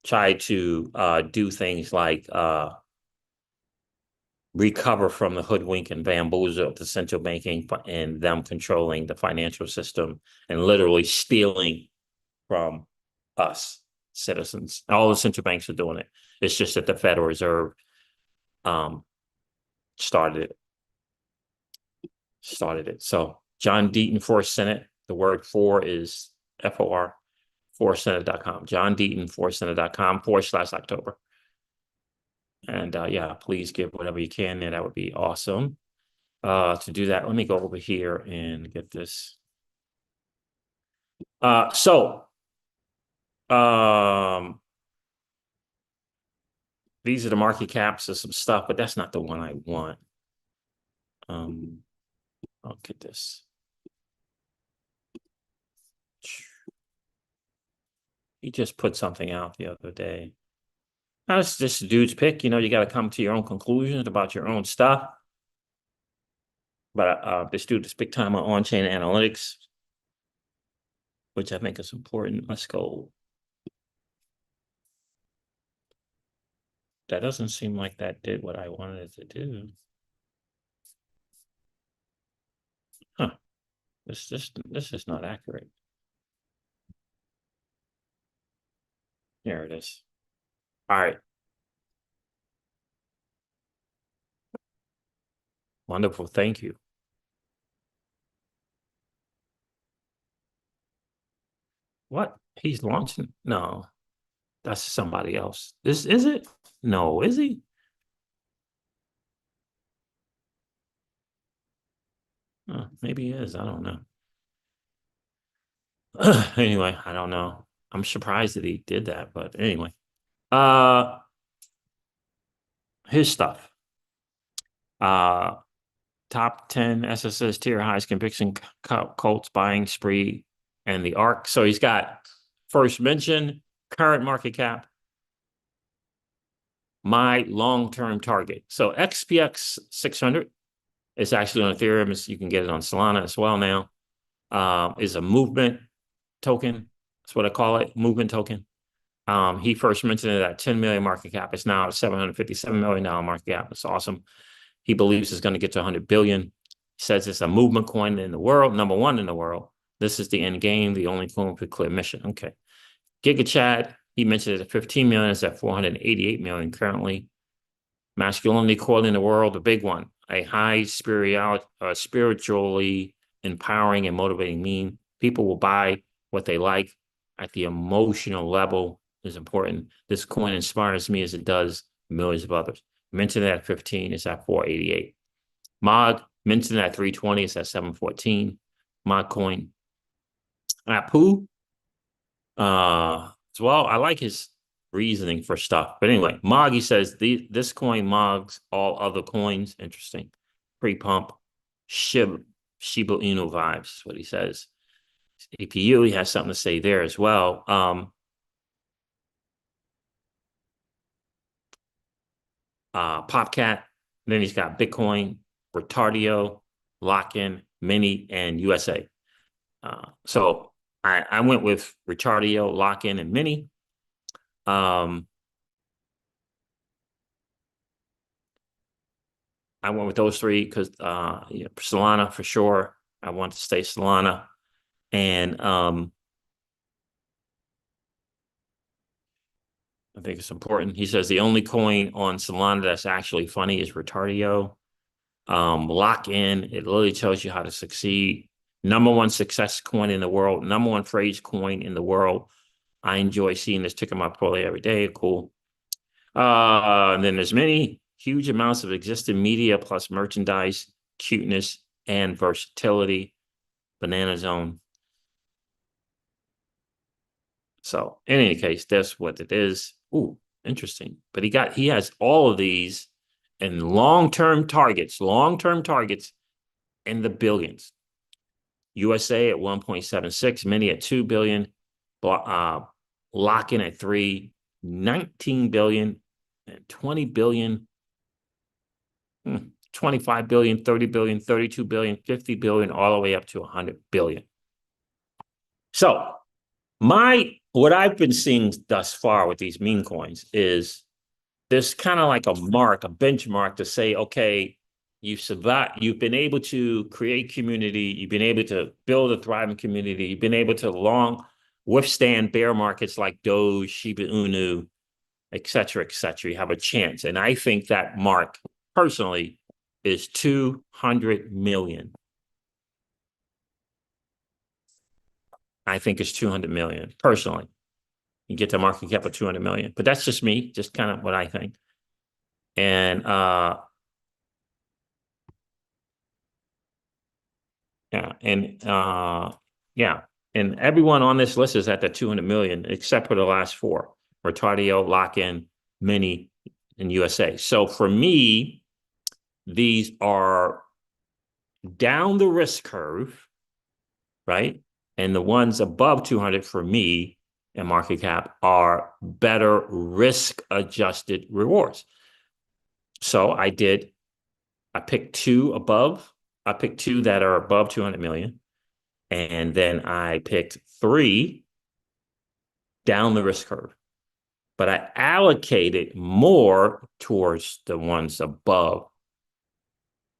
try to do things like recover from the hoodwink and bamboozle of the central banking and them controlling the financial system and literally stealing from us citizens. All the central banks are doing it. It's just that the Federal Reserve started it. So John Deaton for Senate, the word for is FOR, forsenate.com. johndeaton4senate.com/October. And yeah, please give whatever you can there. That would be awesome. To do that, let me go over here and get this So these are the market caps of some stuff, but that's not the one I want. I'll get this. He just put something out the other day. That's just a dude's pick. You know, you got to come to your own conclusions about your own stuff. But this dude is big time on-chain analytics, which I think is important. Let's go. That doesn't seem like that did what I wanted it to do. Huh. This is not accurate. Here it is. All right. Wonderful. Thank you. What? He's launching? No, that's somebody else. This is it? No, is he? Maybe he is. I don't know. Anyway, I don't know. I'm surprised that he did that, but anyway. His stuff. Top 10 SSS tier highs conviction Colts buying spree and the ARC. So he's got first mention, current market cap, my long-term target. So XPX 600 is actually on Ethereum. You can get it on Solana as well now. Is a movement token. That's what I call it, movement token. He first mentioned it at 10 million market cap. It's now at $757 million market cap. It's awesome. He believes it's going to get to 100 billion. He says it's a movement coin in the world, number one in the world. This is the end game, the only coin with a clear mission. Okay. Giga Chad, he mentioned it at 15 million. It's at 488 million currently. Masculinity coin in the world, the big one. A high spiritually empowering and motivating meme. People will buy what they like at the emotional level is important. This coin inspires me as it does millions of others. Mentioned it at 15, it's at 488. Mod, mentioned it at 320, it's at 714. Mod coin. Apu, as well, I like his reasoning for stuff. But anyway, Mog, he says, this coin mogs all other coins. Interesting. Pre-pump, Shiba Inu vibes, is what he says. APU, he has something to say there as well. Popcat, then he's got Bitcoin, Retardio, Lock-in, Mini, and USA. So I went with Retardio, Lock-in, and Mini. I went with those three because Solana for sure. I want to stay Solana. And I think it's important. He says the only coin on Solana that's actually funny is Retardio. Lock-in, it literally tells you how to succeed. Number one success coin in the world, number one phrase coin in the world. I enjoy seeing this tick in my portfolio every day. Cool. And then there's many huge amounts of existing media plus merchandise, cuteness, and versatility. Banana Zone. So in any case, that's what it is. Ooh, interesting. But he has all of these and long-term targets in the billions. USA at 1.76, Mini at 2 billion, Lock-in at 3, 19 billion, and 20 billion, 25 billion, 30 billion, 32 billion, 50 billion, all the way up to 100 billion. So what I've been seeing thus far with these meme coins is there's kind of like a benchmark to say, okay, you've survived, you've been able to create community, you've been able to build a thriving community, you've been able to withstand bear markets like Doge, Shiba Inu, et cetera, et cetera. You have a chance. And I think that mark, personally, is 200 million. I think it's 200 million, personally. You get the market cap of 200 million. But that's just me, just kind of what I think. And yeah. And everyone on this list is at the 200 million, except for the last four, Retardio, Lock-in, Mini, and USA. So for me, these are down the risk curve, right? And the ones above 200 for me and market cap are better risk-adjusted rewards. So I picked two that are above 200 million. And then I picked three down the risk curve. But I allocated more towards the ones above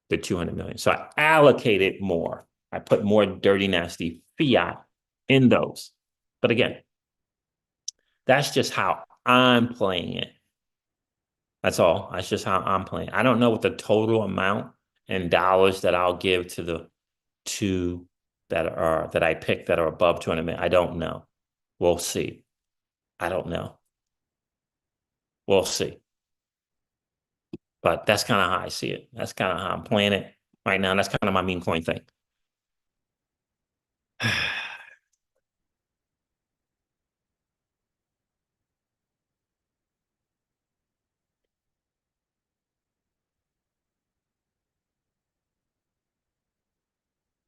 the 200 million. So I allocated more. I put more dirty, nasty fiat in those. But again, that's just how I'm playing it. That's all. That's just how I'm playing. I don't know what the total amount in dollars that I'll give to the two that I picked that are above 200 million. I don't know. We'll see. I don't know. We'll see. But that's kind of how I see it. That's kind of how I'm playing it right now. That's kind of my meme coin thing.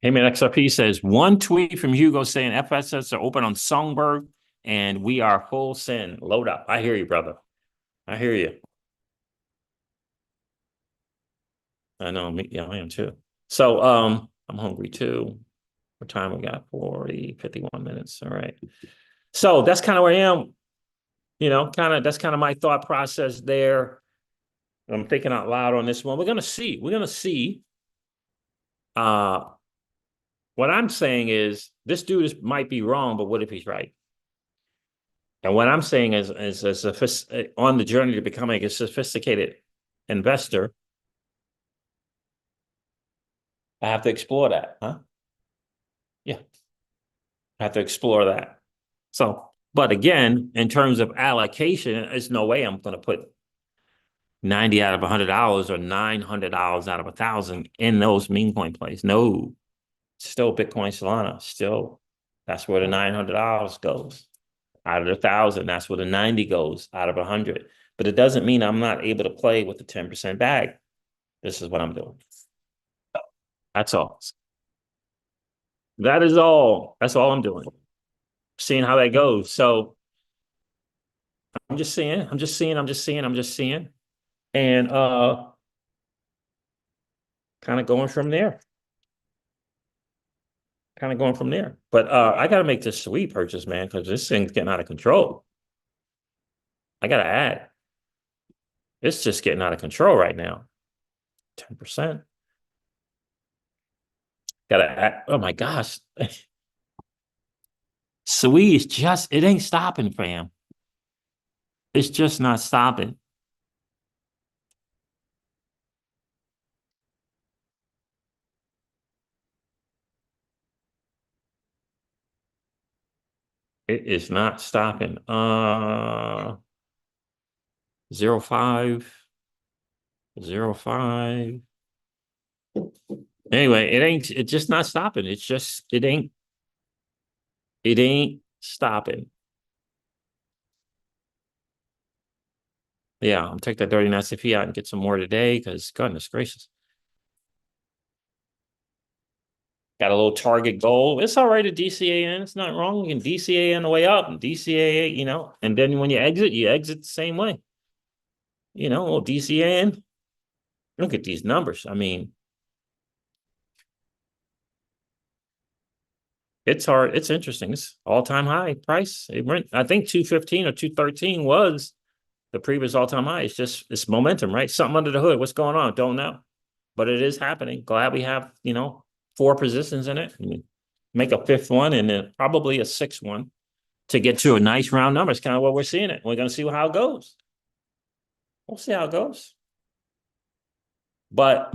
Hey man, XRP says one tweet from Hugo saying FSS are open on Songbird and we are full send. Load up. I hear you, brother. I hear you. I know. Yeah, I am too. So I'm hungry too. What time we got? 51 minutes. All right. So that's kind of where I am. You know, that's kind of my thought process there. I'm thinking out loud on this one. We're gonna see. We're gonna see. What I'm saying is this dude might be wrong, but what if he's right? And what I'm saying is on the journey to becoming a sophisticated investor, I have to explore that, huh? Yeah, I have to explore that. So, but again, in terms of allocation, there's no way I'm going to put 90 out of $100 or $900 out of 1,000 in those meme coin plays. No, still Bitcoin Solana. Still, that's where the $900 goes. Out of the 1,000, that's where the 90 goes out of 100. But it doesn't mean I'm not able to play with the 10% bag. This is what I'm doing. That's all. That is all. That's all I'm doing. Seeing how that goes. So I'm just seeing. And kind of going from there. But I gotta make this sweet purchase, man, because this thing's getting out of control. I gotta add. It's just getting out of control right now. 10%. Gotta add. Oh my gosh. Sweet is just, it ain't stopping, fam. It's just not stopping. It is not stopping. 0.5. 0.5. Anyway, it's just not stopping. It's just, it ain't stopping. Yeah, I'll take that dirty nasty fiat and get some more today because goodness gracious. Got a little target goal. It's all right to DCA in. It's not wrong. You can DCA on the way up and DCA, you know, and then when you exit the same way. You know, we'll DCA in. Look at these numbers. I mean, it's hard. It's interesting. It's all-time high price. It went, I think 215 or 213 was the previous all-time high. It's just, it's momentum, right? Something under the hood. What's going on? Don't know. But it is happening. Glad we have, you know, 4 positions in it. Make a 5th one and then probably a 6th one to get to a nice round number. It's kind of what we're seeing it. We're going to see how it goes. We'll see how it goes. But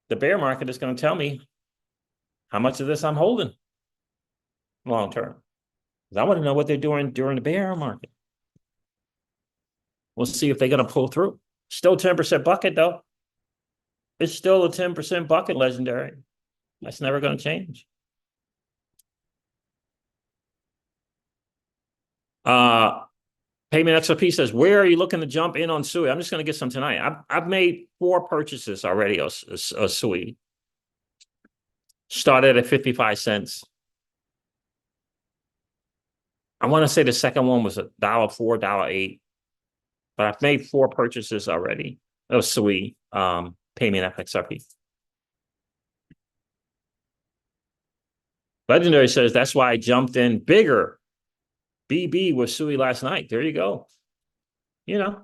the bear market is going to tell me how much of this I'm holding long term. I want to know what they're doing during the bear market. We'll see if they're going to pull through. Still 10% bucket, though. It's still a 10% bucket legendary. That's never going to change. Payment XRP says, where are you looking to jump in on Sui? I'm just going to get some tonight. I've made 4 purchases already of Sui. Started at 55 cents. I want to say the second one was $1.04, $1.08. But I've made 4 purchases already of Sui payment XRP. Legendary says, that's why I jumped in bigger. BB with Sui last night. There you go. You know.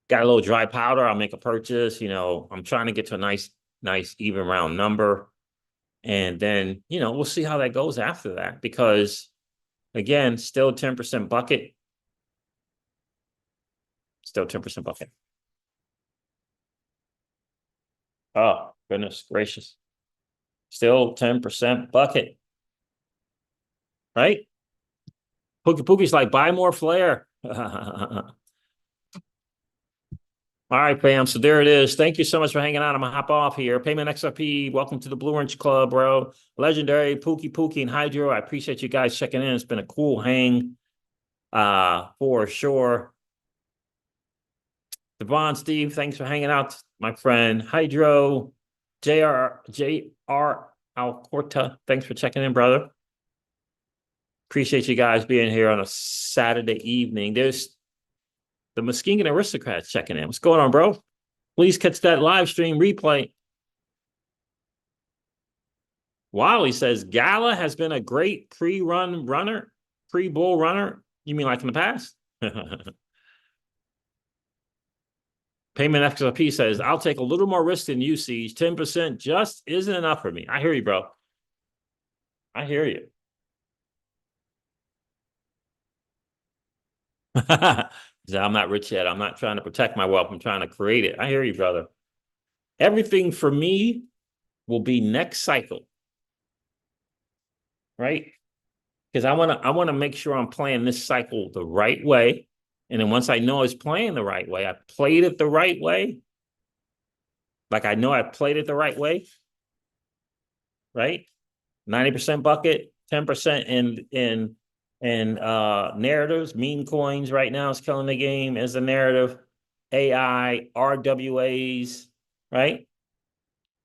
Got a little dry powder. I'll make a purchase. You know, I'm trying to get to a nice even round number. And then, you know, we'll see how that goes after that. Because, again, still 10% bucket. Still 10% bucket. Oh, goodness gracious. Still 10% bucket. Right? Pookie's like, buy more flare. All right, fam. So there it is. Thank you so much for hanging out. I'm going to hop off here. Payment XRP, welcome to the Blue Orange Club, bro. Legendary, Pookie, and Hydro. I appreciate you guys checking in. It's been a cool hang for sure. Devon, Steve, thanks for hanging out, my friend. Hydro, JR Alcorta, thanks for checking in, brother. Appreciate you guys being here on a Saturday evening. There's the Muskegon Aristocrats checking in. What's going on, bro? Please catch that live stream replay. Wally says, Gala has been a great pre-bull runner. You mean like in the past? Payment XRP says, I'll take a little more risk than you, Siege. 10% just isn't enough for me. I hear you, bro. I hear you. I'm not rich yet. I'm not trying to protect my wealth. I'm trying to create it. I hear you, brother. Everything for me will be next cycle. Right? Because I want to make sure I'm playing this cycle the right way. And then once I know it's playing the right way, I played it the right way. Like I know I played it the right way. Right? 90% bucket, 10% in narratives. Meme coins right now is killing the game as a narrative. AI, RWAs, right?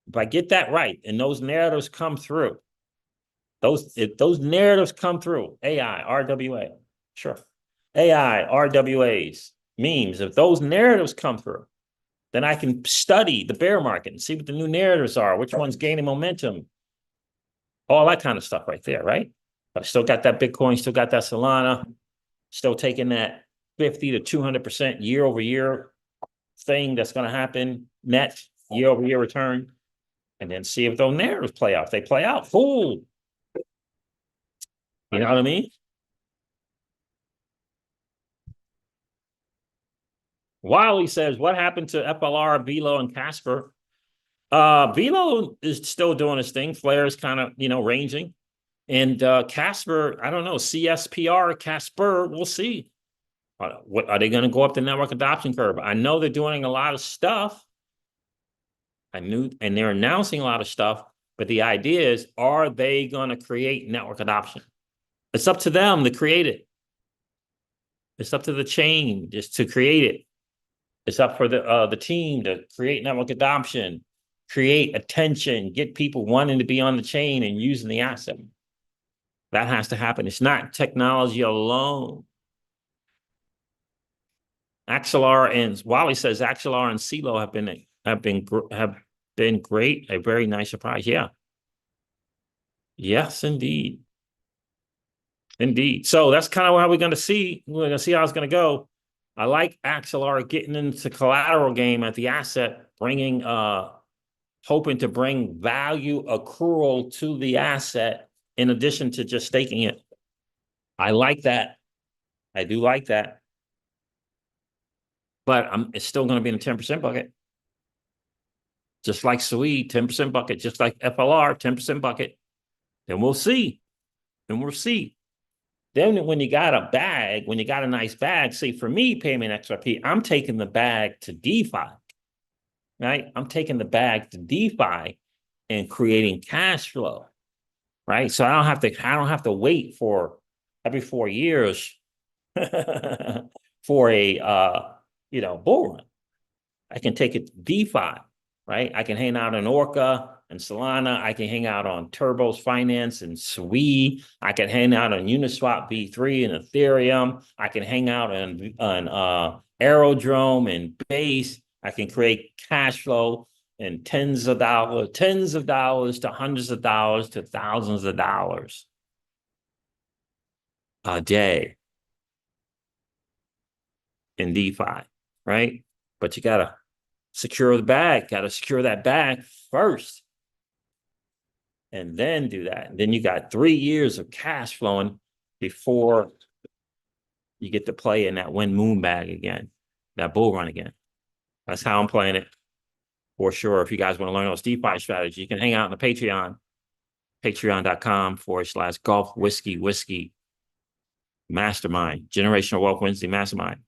If I get that right and those narratives come through, if those narratives come through, AI, RWA, sure. AI, RWAs, memes, if those narratives come through, then I can study the bear market and see what the new narratives are, which one's gaining momentum, all that kind of stuff right there, right? But still got that Bitcoin, still got that Solana, still taking that 50 to 200% year over year thing that's going to happen, net year over year return, and then see if those narratives play out. If they play out, fool. You know what I mean? Wiley says, what happened to FLR, Velo, and Casper? Velo is still doing his thing. Flare is kind of, ranging. And Casper, I don't know, CSPR, Casper, we'll see. What are they going to go up the network adoption curve? I know they're doing a lot of stuff. And they're announcing a lot of stuff, but the idea is, are they going to create network adoption? It's up to them to create it. It's up to the chain just to create it. It's up for the team to create network adoption, create attention, get people wanting to be on the chain and using the asset. That has to happen. It's not technology alone. Axelar and Wally says Axelar and CeeLo have been great. A very nice surprise. Yeah. Yes, indeed. Indeed. So that's kind of how we're going to see. We're going to see how it's going to go. I like Axelar getting into collateral game at the asset, hoping to bring value accrual to the asset in addition to just staking it. I like that. I do like that. But it's still going to be in the 10% bucket. Just like Sui, 10% bucket. Just like FLR, 10% bucket. Then we'll see. And we'll see. Then when you got a nice bag, say for me, Payment XRP, I'm taking the bag to DeFi, right? I'm taking the bag to DeFi and creating cash flow. right? So I don't have to wait for every 4 years for a bull run. I can take it to DeFi, right? I can hang out in Orca and Solana. I can hang out on Turbos Finance and Sui. I can hang out on Uniswap V3 and Ethereum. I can hang out on Aerodrome and Base. I can create cash flow in tens of dollars to hundreds of dollars to thousands of dollars a day in DeFi, right? But you gotta secure the bag, gotta secure that bag first. And then do that. And then you got 3 years of cash flowing before you get to play in that wind moon bag again, that bull run again. That's how I'm playing it. For sure. If you guys want to learn those DeFi strategies, you can hang out on the Patreon, patreon.com/Gulf Whiskey Mastermind, Generational Wealth Wednesday Mastermind.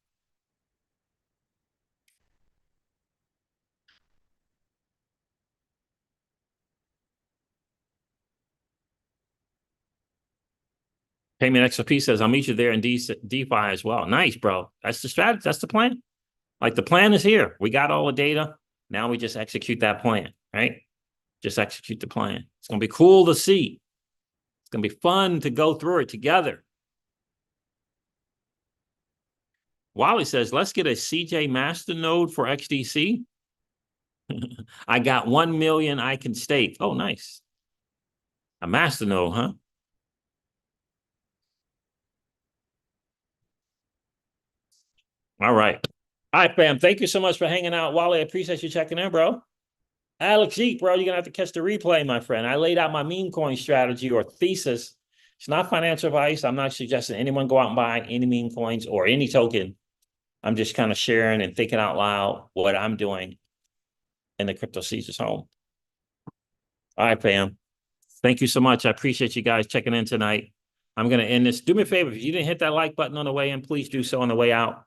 Payment XRP says, I'll meet you there in DeFi as well. Nice, bro. That's the strategy. That's the plan. Like the plan is here. We got all the data. Now we just execute that plan, right? Just execute the plan. It's going to be cool to see. It's going to be fun to go through it together. Wally says, let's get a CJ master node for XDC. I got 1 million I can stake. Oh, nice. A master node, huh? All right. All right, fam. Thank you so much for hanging out. Wally, I appreciate you checking in, bro. Alex Jeep, bro, you're going to have to catch the replay, my friend. I laid out my meme coin strategy or thesis. It's not financial advice. I'm not suggesting anyone go out and buy any meme coins or any token. I'm just kind of sharing and thinking out loud what I'm doing in the Crypto Caesars home. All right, fam. Thank you so much. I appreciate you guys checking in tonight. I'm going to end this. Do me a favor. If you didn't hit that like button on the way in, please do so on the way out.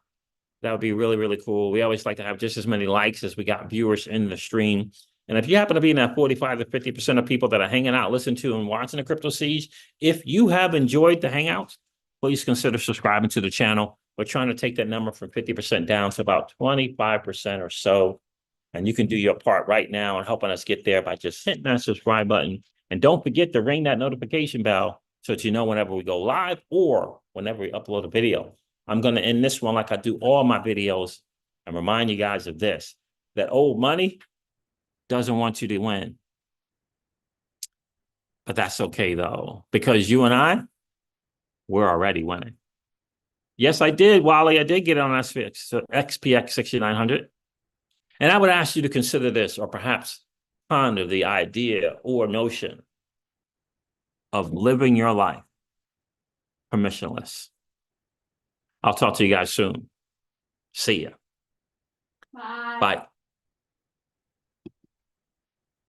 That would be really, really cool. We always like to have just as many likes as we got viewers in the stream. And if you happen to be in that 45 to 50% of people that are hanging out, listening to and watching the Crypto Siege, if you have enjoyed the Hangouts, please consider subscribing to the channel. We're trying to take that number from 50% down to about 25% or so. And you can do your part right now in helping us get there by just hitting that subscribe button. And don't forget to ring that notification bell so that you know whenever we go live or whenever we upload a video. I'm going to end this one like I do all my videos and remind you guys of this, that old money doesn't want you to win. But that's okay, though, because you and I, we're already winning. Yes, I did, Wally. I did get on XPX 6900. And I would ask you to consider this or perhaps ponder the idea or notion of living your life permissionless. I'll talk to you guys soon. See ya. Bye. Bye.